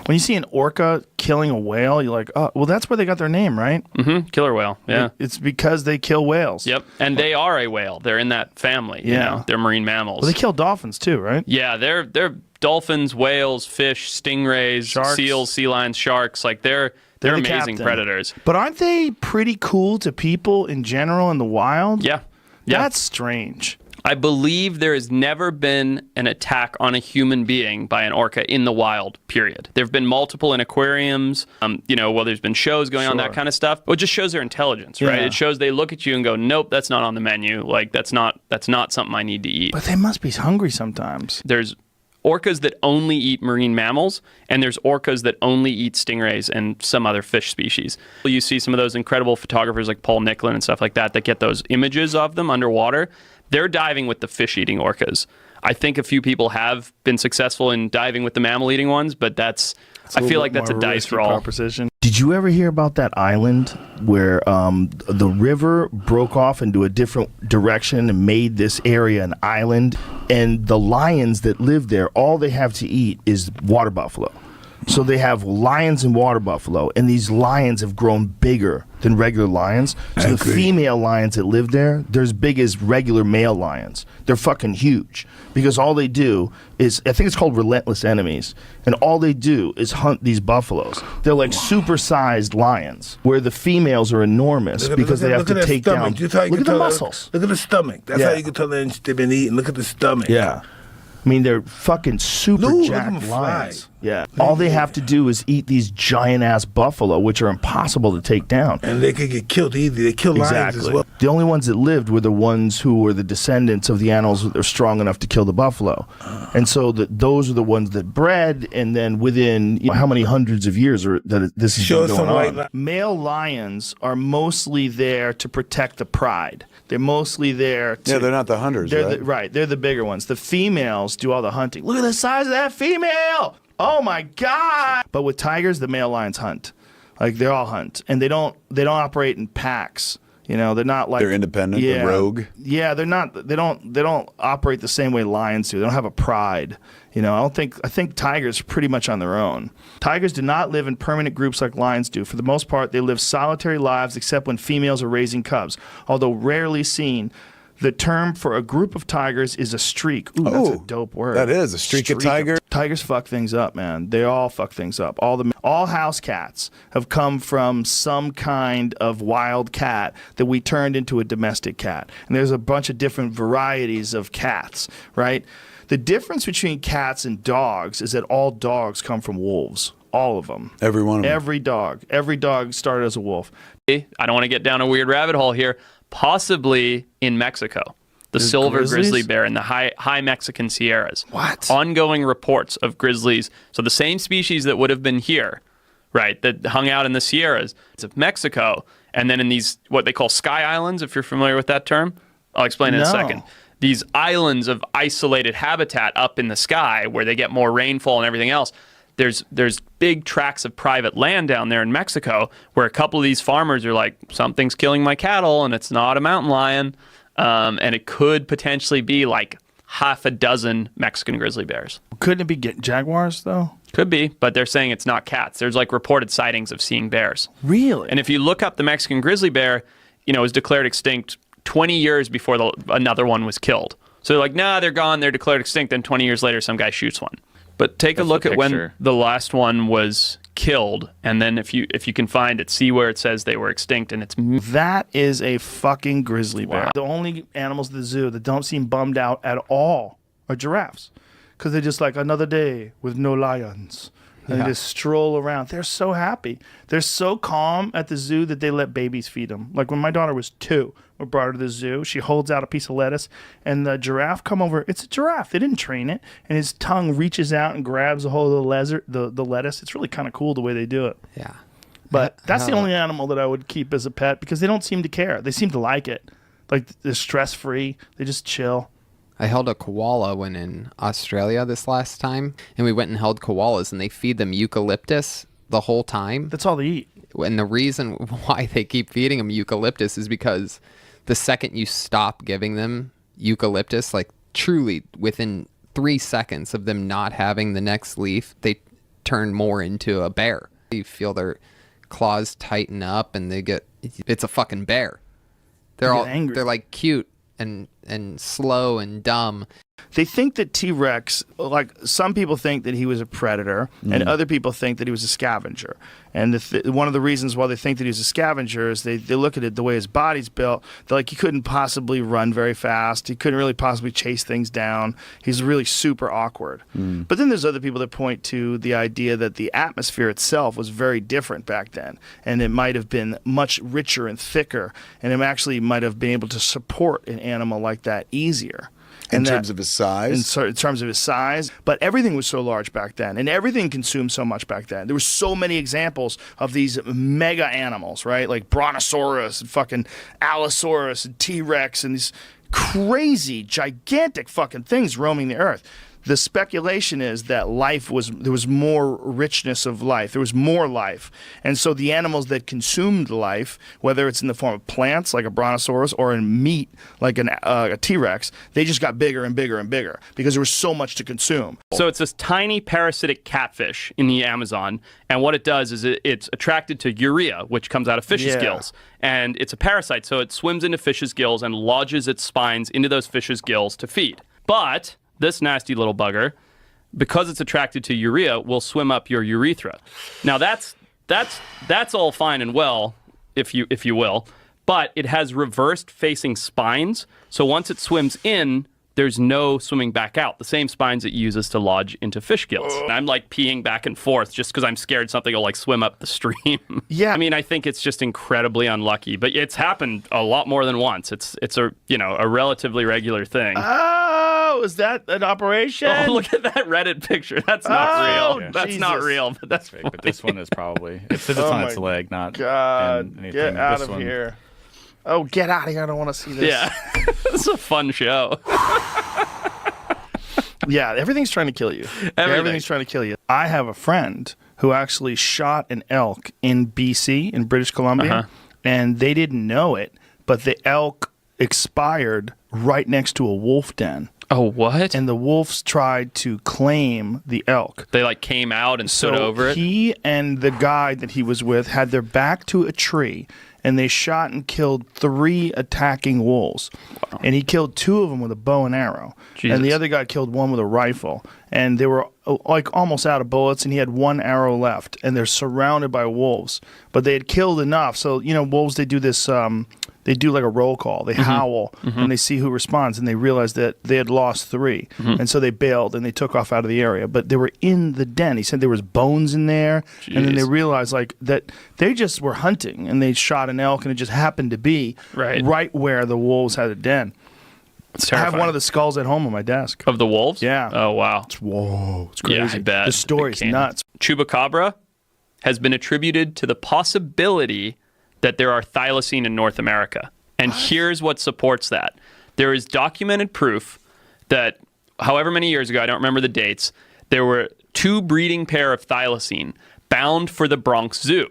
When you see an orca killing a whale, you're like, oh, well, that's where they got their name, right? Mm-hmm. Killer whale, yeah. It's because they kill whales. Yep, and they are a whale. They're in that family, you know? They're marine mammals. Well, they kill dolphins too, right? Yeah, they're dolphins, whales, fish, stingrays, Sharks. seals, sea lions, sharks. Like, they're the amazing captain. predators. But aren't they pretty cool to people in general in the wild? Yeah. That's strange. I believe there has never been an attack on a human being by an orca in the wild, period. There have been multiple in aquariums, there's been shows going on, that kind of stuff. Well, it just shows their intelligence, right? It shows they look at you and go, nope, that's not on the menu. Like, that's not something I need to eat. But they must be hungry sometimes. There's orcas that only eat marine mammals, and there's orcas that only eat stingrays and some other fish species. You see some of those incredible photographers like Paul Nicklin and stuff like that get those images of them underwater. They're diving with the fish-eating orcas. I think a few people have been successful in diving with the mammal-eating ones, but I feel like that's a dice roll. Proposition. Did you ever hear about that island where the river broke off into a different direction and made this area an island? And the lions that live there, all they have to eat is water buffalo. So they have lions and water buffalo, and these lions have grown bigger than regular lions. So the female lions that live there, they're as big as regular male lions. They're fucking huge because all they do is, I think it's called relentless enemies, and all they do is hunt these buffaloes. They're like supersized lions, where the females are enormous because they have to take down. Look at the muscles. Look at the stomach. That's how you can tell they've been eating. Look at the stomach. Yeah. I mean, they're fucking super jacked lions. Yeah. All they have to do is eat these giant-ass buffalo, which are impossible to take down. And they could get killed easily. They kill lions as well. The only ones that lived were the ones who were the descendants of the animals that are strong enough to kill the buffalo. And so those are the ones that bred, and then within how many hundreds of years this is going on. Male lions are mostly there to protect the pride. They're mostly there to... Yeah, they're not the hunters, right? They're the bigger ones. The females do all the hunting. Look at the size of that female! Oh my God! But with tigers, the male lions hunt. Like, they all hunt. And they don't operate in packs. You know, they're not like... They're independent, they're rogue. Yeah, they're not... They don't operate the same way lions do. They don't have a pride. You know, I think tigers are pretty much on their own. Tigers do not live in permanent groups like lions do. For the most part, they live solitary lives except when females are raising cubs. Although rarely seen, the term for a group of tigers is a streak. Ooh, that's a dope word. That is a streak of tiger. Tigers fuck things up, man. They all fuck things up. All house cats have come from some kind of wild cat that we turned into a domestic cat. And there's a bunch of different varieties of cats, right? The difference between cats and dogs is that all dogs come from wolves. All of them. Every one of them. Every dog. Every dog started as a wolf. I don't want to get down a weird rabbit hole here. Possibly in Mexico. The silver grizzly bear in the high Mexican Sierras. What? Ongoing reports of grizzlies. So the same species that would have been here, right, that hung out in the Sierras of Mexico, and then in these, what they call sky islands, if you're familiar with that term. I'll explain in a second. These islands of isolated habitat up in the sky where they get more rainfall and everything else. There's big tracts of private land down there in Mexico where a couple of these farmers are like, something's killing my cattle and it's not a mountain lion. And it could potentially be like half a dozen Mexican grizzly bears. Couldn't it be jaguars, though? Could be, but they're saying it's not cats. There's like reported sightings of seeing bears. Really? And if you look up the Mexican grizzly bear, it was declared extinct 20 years before another one was killed. So they're like, nah, they're gone. They're declared extinct. Then 20 years later, some guy shoots one. But take a look at when the last one was killed, and then if you can find it, see where it says they were extinct, and it's... That is a fucking grizzly bear. Wow. The only animals at the zoo that don't seem bummed out at all are giraffes, because they're just like, another day with no lions. And they just stroll around. They're so happy. They're so calm at the zoo that they let babies feed them. Like when my daughter was 2, we brought her to the zoo. She holds out a piece of lettuce, and the giraffe come over. It's a giraffe. They didn't train it. And his tongue reaches out and grabs a hold of the lettuce. It's really kind of cool the way they do it. Yeah. But that's the only animal that I would keep as a pet because they don't seem to care. They seem to like it. Like, they're stress-free. They just chill. I held a koala when in Australia this last time, and we went and held koalas, and they feed them eucalyptus the whole time. That's all they eat. And the reason why they keep feeding them eucalyptus is because the second you stop giving them eucalyptus, like truly within 3 seconds of them not having the next leaf, turn more into a bear. You feel their claws tighten up and it's a fucking bear. They're all angry. They're like cute and slow and dumb. They think that T-Rex, like some people think that he was a predator, and other people think that he was a scavenger. And one of the reasons why they think that he was a scavenger is they look at it the way his body's built. They're like, he couldn't possibly run very fast. He couldn't really possibly chase things down. He's really super awkward. But then there's other people that point to the idea that the atmosphere itself was very different back then, and it might have been much richer and thicker, and it actually might have been able to support an animal like that easier. In terms of his size? In terms of his size. But everything was so large back then, and everything consumed so much back then. There were so many examples of these mega animals, right? Like Brontosaurus and fucking Allosaurus and T-Rex and these crazy, gigantic fucking things roaming the earth. The speculation is that there was more richness of life. There was more life. And so the animals that consumed life, whether it's in the form of plants like a brontosaurus or in meat like a T-Rex, they just got bigger and bigger and bigger because there was so much to consume. So it's this tiny parasitic catfish in the Amazon, and what it does is it's attracted to urea, which comes out of fish's gills. And it's a parasite, so it swims into fish's gills and lodges its spines into those fish's gills to feed. But this nasty little bugger, because it's attracted to urea, will swim up your urethra. Now that's all fine and well, if you will, but it has reversed facing spines. So once it swims in, there's no swimming back out. The same spines it uses to lodge into fish gills. And I'm like peeing back and forth just because I'm scared something will like swim up the stream. Yeah. I mean, I think it's just incredibly unlucky, but it's happened a lot more than once. It's a relatively regular thing. Oh, is that an operation? Oh, look at that Reddit picture. That's not real. That's not Jesus. real, but that's Fake, but this one is probably. It says it's on its leg, not God, anything. get out This of one- here. Oh, get out of here. I don't want to see this. Yeah. It's a fun show. Yeah, everything's trying to kill you. Everything's trying to kill you. I have a friend who actually shot an elk in BC, in British Columbia, and they didn't know it, but the elk expired right next to a wolf den. Oh, what? And the wolves tried to claim the elk. They like came out and stood over it? He and the guy that he was with had their back to a tree, and they shot and killed 3 attacking wolves. Wow. And he killed 2 of them with a bow and arrow. Jesus. And the other guy killed 1 with a rifle. And they were like almost out of bullets, and he had 1 arrow left. And they're surrounded by wolves. But they had killed enough. So, wolves, they do this... they do like a roll call. They howl, and they see who responds, and they realized that they had lost 3. And so they bailed, and they took off out of the area. But they were in the den. He said there was bones in there. Jeez. And then they realized like that they just were hunting, and they shot an elk, and it just happened to be right where the wolves had a den. It's I terrifying. have one of the skulls at home on my desk. Of the wolves? Yeah. Oh, wow. It's crazy. Yeah, I bet. The story's Big nuts. Chupacabra has been attributed to the possibility that there are thylacine in North America. And here's what supports that. There is documented proof that however many years ago, I don't remember the dates, there were 2 breeding pair of thylacine bound for the Bronx Zoo.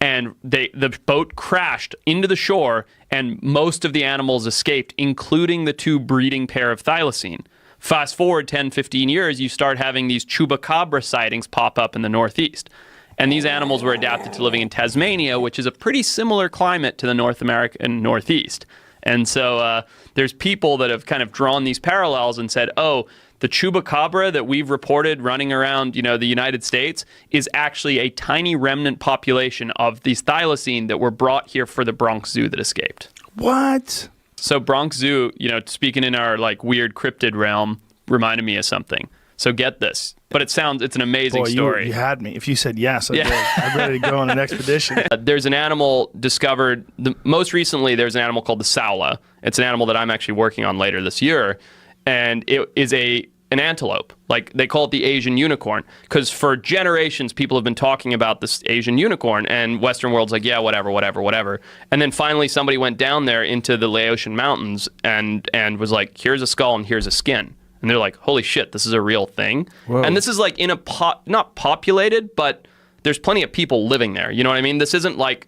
And the boat crashed into the shore, and most of the animals escaped, including the 2 breeding pair of thylacine. Fast forward 10, 15 years, you start having these chupacabra sightings pop up in the Northeast. And these animals were adapted to living in Tasmania, which is a pretty similar climate to the North American Northeast. And so there's people that have kind of drawn these parallels and said, oh, the chupacabra that we've reported running around, the United States is actually a tiny remnant population of these thylacine that were brought here for the Bronx Zoo that escaped. What? So Bronx Zoo, speaking in our like weird cryptid realm, reminded me of something. So get this. But it's an amazing story. You had me. If you said yes, I did. I'm ready to go on an expedition. There's an animal discovered, most recently there's an animal called the Saula. It's an animal that I'm actually working on later this year. And it is an antelope. Like they call it the Asian unicorn. Because for generations, people have been talking about this Asian unicorn. And Western world's like, yeah, whatever. And then finally somebody went down there into the Laotian mountains and was like, here's a skull and here's a skin. And they're like, holy shit, this is a real thing. Whoa. And this is like in a not populated, but there's plenty of people living there. You know what I mean? This isn't like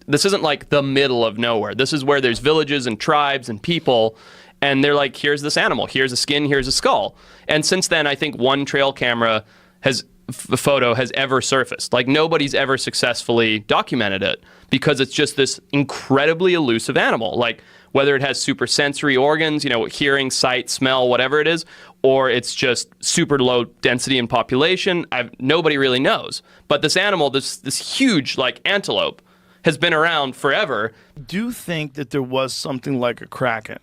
the middle of nowhere. This is where there's villages and tribes and people. And they're like, here's this animal. Here's a skin. Here's a skull. And since then, I think one trail camera has photo has ever surfaced. Like nobody's ever successfully documented it because it's just this incredibly elusive animal. Like whether it has super sensory organs, hearing, sight, smell, whatever it is, or it's just super low density in population, nobody really knows. But this animal, this huge like antelope, has been around forever. I do think that there was something like a kraken.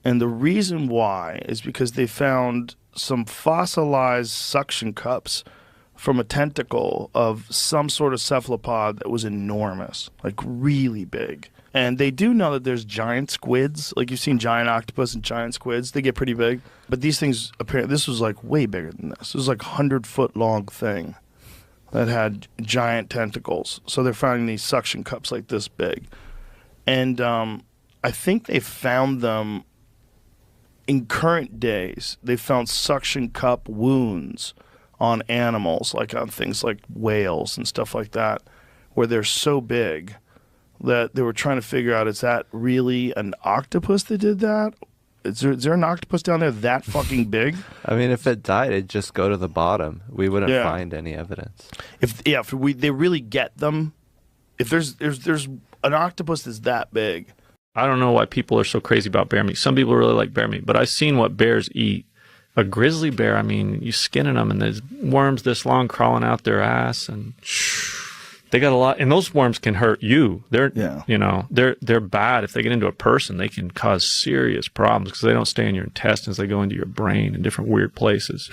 And the reason why is because they found some fossilized suction cups from a tentacle of some sort of cephalopod that was enormous, like really big. And they do know that there's giant squids. Like you've seen giant octopus and giant squids. They get pretty big. But these things, apparently, this was like way bigger than this. This was like 100-foot long thing that had giant tentacles. So they're finding these suction cups like this big. And I think they found them in current days. They found suction cup wounds on animals, like on things like whales and stuff like that, where they're so big that they were trying to figure out, is that really an octopus that did that? Is there an octopus down there that fucking big? I mean, if it died, it'd just go to the bottom. We wouldn't find any evidence. If they really get them, if there's an octopus that's that big. I don't know why people are so crazy about bear meat. Some people really like bear meat, but I've seen what bears eat. A grizzly bear, I mean, you skinning them and there's worms this long crawling out their ass, and they got a lot. And those worms can hurt you. They're bad. If they get into a person, they can cause serious problems because they don't stay in your intestines. They go into your brain in different weird places.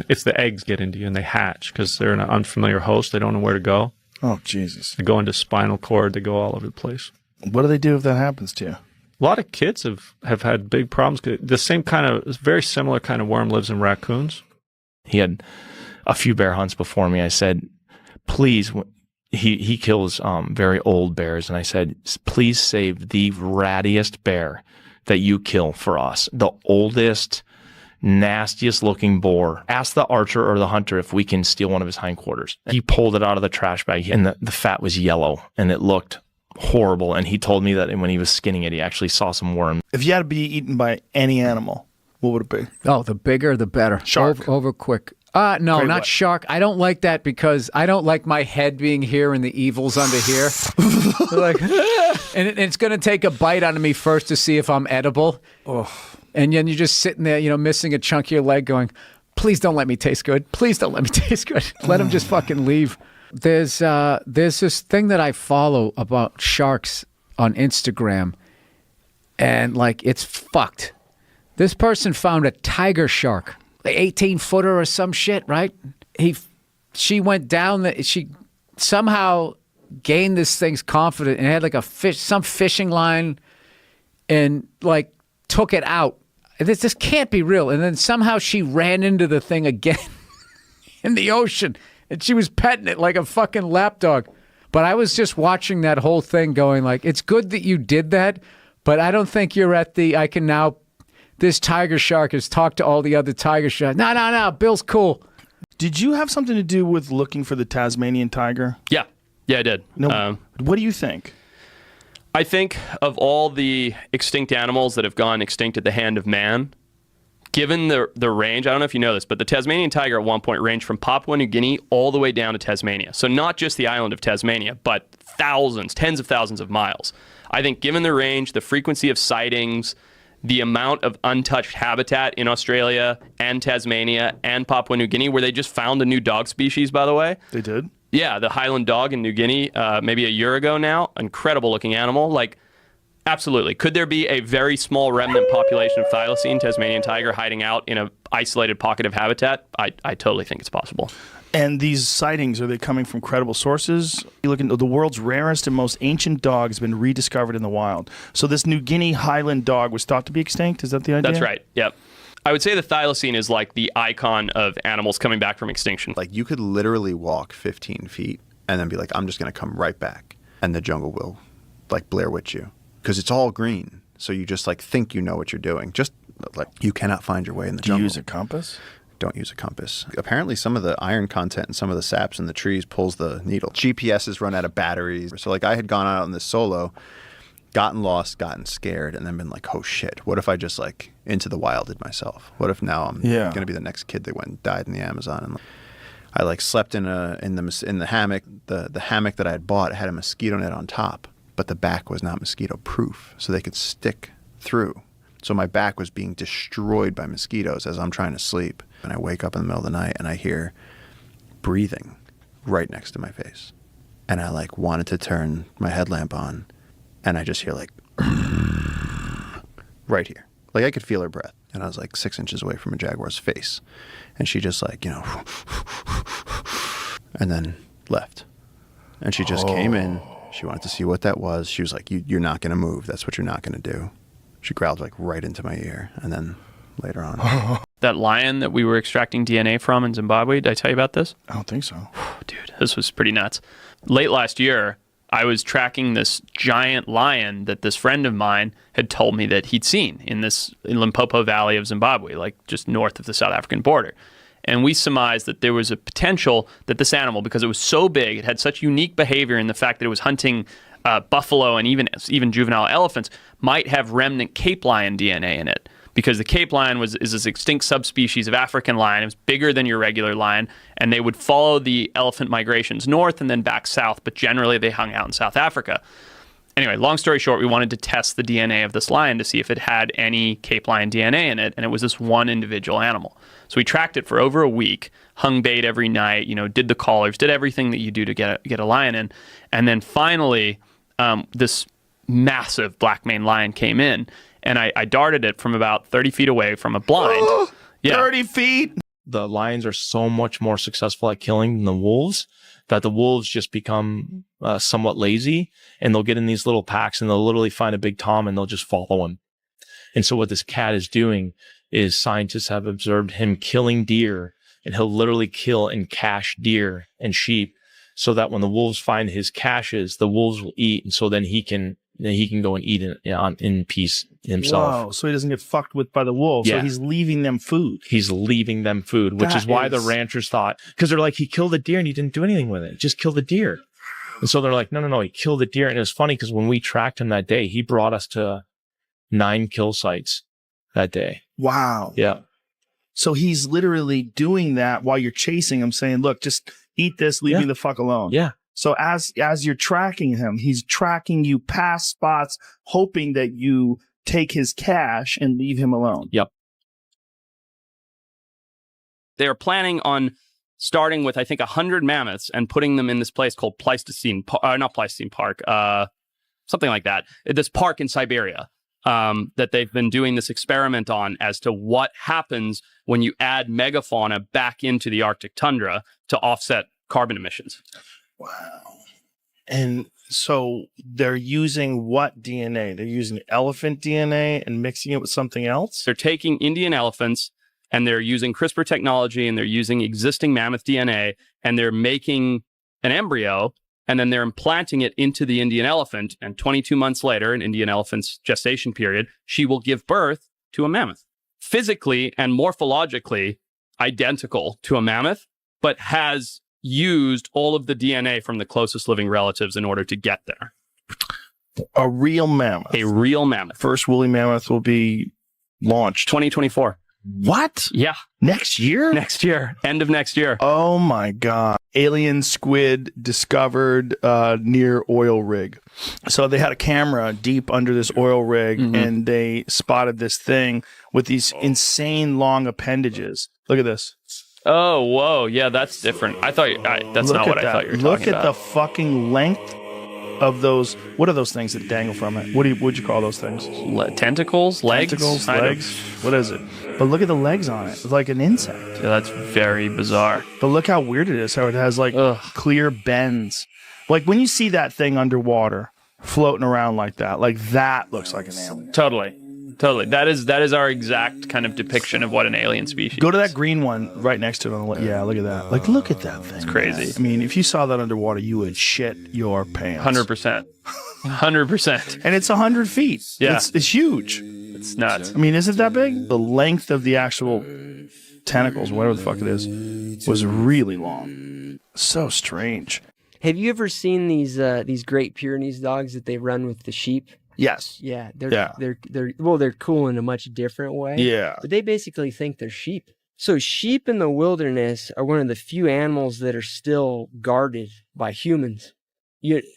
It's the eggs get into you and they hatch because they're an unfamiliar host. They don't know where to go. Oh, Jesus. They go into spinal cord. They go all over the place. What do they do if that happens to you? A lot of kids have had big problems. The same kind of, very similar kind of worm lives in raccoons. He had a few bear hunts before me. I said, please, he kills very old bears. And I said, please save the rattiest bear that you kill for us. The oldest, nastiest looking boar. Ask the archer or the hunter if we can steal one of his hindquarters. He pulled it out of the trash bag and the fat was yellow and it looked horrible. And he told me that when he was skinning it, he actually saw some worm. If you had to be eaten by any animal, what would it be? Oh, the bigger, the better. Shark. Over quick. No, Great not what? shark. I don't like that because I don't like my head being here and the evil's under here. Like, and it's going to take a bite out of me first to see if I'm edible. Oh. And then you're just sitting there, missing a chunk of your leg going, please don't let me taste good. Please don't let me taste good. Let him just fucking leave. There's this thing that I follow about sharks on Instagram, and like it's fucked. This person found a tiger shark, like 18-footer or some shit, right? She went down. She somehow gained this thing's confidence and had like some fishing line, and like took it out. This can't be real. And then somehow she ran into the thing again in the ocean. And she was petting it like a fucking lapdog. But I was just watching that whole thing going like, it's good that you did that, but I don't think you're at this tiger shark has talked to all the other tiger sharks. No, Bill's cool. Did you have something to do with looking for the Tasmanian tiger? Yeah, I did. No. What do you think? I think of all the extinct animals that have gone extinct at the hand of man, given the range, I don't know if you know this, but the Tasmanian tiger at one point ranged from Papua New Guinea all the way down to Tasmania. So not just the island of Tasmania, but thousands, tens of thousands of miles. I think given the range, the frequency of sightings, the amount of untouched habitat in Australia and Tasmania and Papua New Guinea, where they just found a new dog species, by the way. They did? Yeah, the Highland dog in New Guinea, maybe a year ago now. Incredible looking animal. Like, absolutely. Could there be a very small remnant population of thylacine, Tasmanian tiger, hiding out in an isolated pocket of habitat? I totally think it's possible. And these sightings, are they coming from credible sources? You look into the world's rarest and most ancient dog has been rediscovered in the wild. So this New Guinea Highland dog was thought to be extinct? Is that the idea? That's right. Yep. I would say the thylacine is like the icon of animals coming back from extinction. Like you could literally walk 15 feet and then be like, I'm just going to come right back. And the jungle will like Blair Witch you. Because it's all green. So you just like think you know what you're doing. Just like you cannot find your way in the jungle. Do you use a compass? Don't use a compass. Apparently some of the iron content and some of the saps in the trees pulls the needle. GPSs run out of batteries. So like I had gone out on this solo, gotten lost, gotten scared, and then been like, oh shit, what if I just like into the wilded myself? What if now I'm going to be the next kid that went and died in the Amazon? And I like slept in the hammock. The hammock that I had bought had a mosquito net on top, but the back was not mosquito proof, so they could stick through. So my back was being destroyed by mosquitoes as I'm trying to sleep. And I wake up in the middle of the night and I hear breathing right next to my face. And I like wanted to turn my headlamp on, and I just hear like right here. Like I could feel her breath. And I was like 6 inches away from a jaguar's face. And she just like, you know, and then left. And she just came in. She wanted to see what that was. She was like, you're not going to move. That's what you're not going to do. She growled like right into my ear. And then later on. That lion that we were extracting DNA from in Zimbabwe, did I tell you about this? I don't think so. Dude, this was pretty nuts. Late last year, I was tracking this giant lion that this friend of mine had told me that he'd seen in Limpopo Valley of Zimbabwe, like just north of the South African border. And we surmised that there was a potential that this animal, because it was so big, it had such unique behavior in the fact that it was hunting buffalo and even juvenile elephants, might have remnant Cape lion DNA in it. Because the Cape lion is this extinct subspecies of African lion. It was bigger than your regular lion, and they would follow the elephant migrations north and then back south, but generally they hung out in South Africa. Anyway, long story short, we wanted to test the DNA of this lion to see if it had any Cape lion DNA in it, and it was this one individual animal. So we tracked it for over a week, hung bait every night, did the collars, did everything that you do to get a lion in, and then finally this massive black maned lion came in. And I darted it from about 30 feet away from a blind. 30 feet? The lions are so much more successful at killing than the wolves that the wolves just become somewhat lazy, and they'll get in these little packs and they'll literally find a big tom and they'll just follow him. And so what this cat is doing is scientists have observed him killing deer, and he'll literally kill and cache deer and sheep so that when the wolves find his caches, the wolves will eat. And so then he can go and eat in peace himself. Wow, so he doesn't get fucked with by the wolves. Yeah. So he's leaving them food. He's leaving them food, which is why the ranchers thought, because they're like, he killed a deer and he didn't do anything with it. Just kill the deer. And so they're like, no, he killed the deer. And it was funny because when we tracked him that day, he brought us to 9 kill sites that day. Wow. Yeah. So he's literally doing that while you're chasing him, saying, look, just eat this, leave me the fuck alone. Yeah. So as you're tracking him, he's tracking you past spots, hoping that you take his cash and leave him alone. Yep. They are planning on starting with, I think, 100 mammoths and putting them in this place called not Pleistocene Park, something like that. This park in Siberia that they've been doing this experiment on as to what happens when you add megafauna back into the Arctic tundra to offset carbon emissions. Wow. And so they're using what DNA? They're using elephant DNA and mixing it with something else? They're taking Indian elephants and they're using CRISPR technology and they're using existing mammoth DNA and they're making an embryo and then they're implanting it into the Indian elephant. And 22 months later, an Indian elephant's gestation period, she will give birth to a mammoth. Physically and morphologically identical to a mammoth, but has used all of the DNA from the closest living relatives in order to get there. A real mammoth. A real mammoth. First woolly mammoth will be launched 2024. What? Yeah. Next year? Next year. End of next year. Oh my God. Alien squid discovered near oil rig. So they had a camera deep under this oil rig and they spotted this thing with these insane long appendages. Look at this. Oh, whoa. Yeah, that's different. That's not what I thought you were talking about. Look at the fucking length of those. What are those things that dangle from it? What'd you call those things? Tentacles? Legs? Tentacles, legs. What is it? But look at the legs on it. It's like an insect. Yeah, that's very bizarre. But look how weird it is. How it has like clear bends. Like when you see that thing underwater floating around like that looks like an alien. Totally. That is our exact kind of depiction of what an alien species. Go to that green one right next to it. Yeah, look at that. Like, look at that thing. It's crazy. I mean, if you saw that underwater, you would shit your pants. 100%. 100%. And it's 100 feet. Yeah. It's huge. It's nuts. I mean, is it that big? The length of the actual tentacles, whatever the fuck it is, was really long. So strange. Have you ever seen these Great Pyrenees dogs that they run with the sheep? Yes. Yeah, they're cool in a much different way. Yeah. But they basically think they're sheep. So sheep in the wilderness are one of the few animals that are still guarded by humans.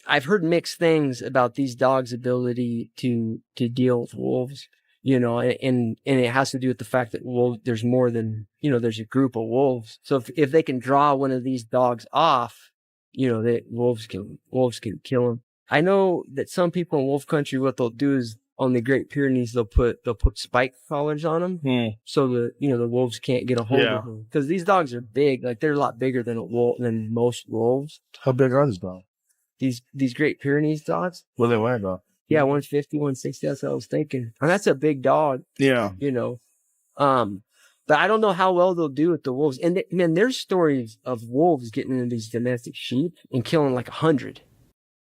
I've heard mixed things about these dogs' ability to deal with wolves, and it has to do with the fact that there's more than, there's a group of wolves. So if they can draw one of these dogs off, that wolves can kill them. I know that some people in wolf country, what they'll do is on the Great Pyrenees, they'll put spike collars on them, so that the wolves can't get a hold of them. Because these dogs are big, like they're a lot bigger than most wolves. How big are these dogs? These Great Pyrenees dogs. What do they weigh about? Yeah, 150, 160. That's what I was thinking. And that's a big dog. Yeah. But I don't know how well they'll do with the wolves. And man, there's stories of wolves getting into these domestic sheep and killing like 100.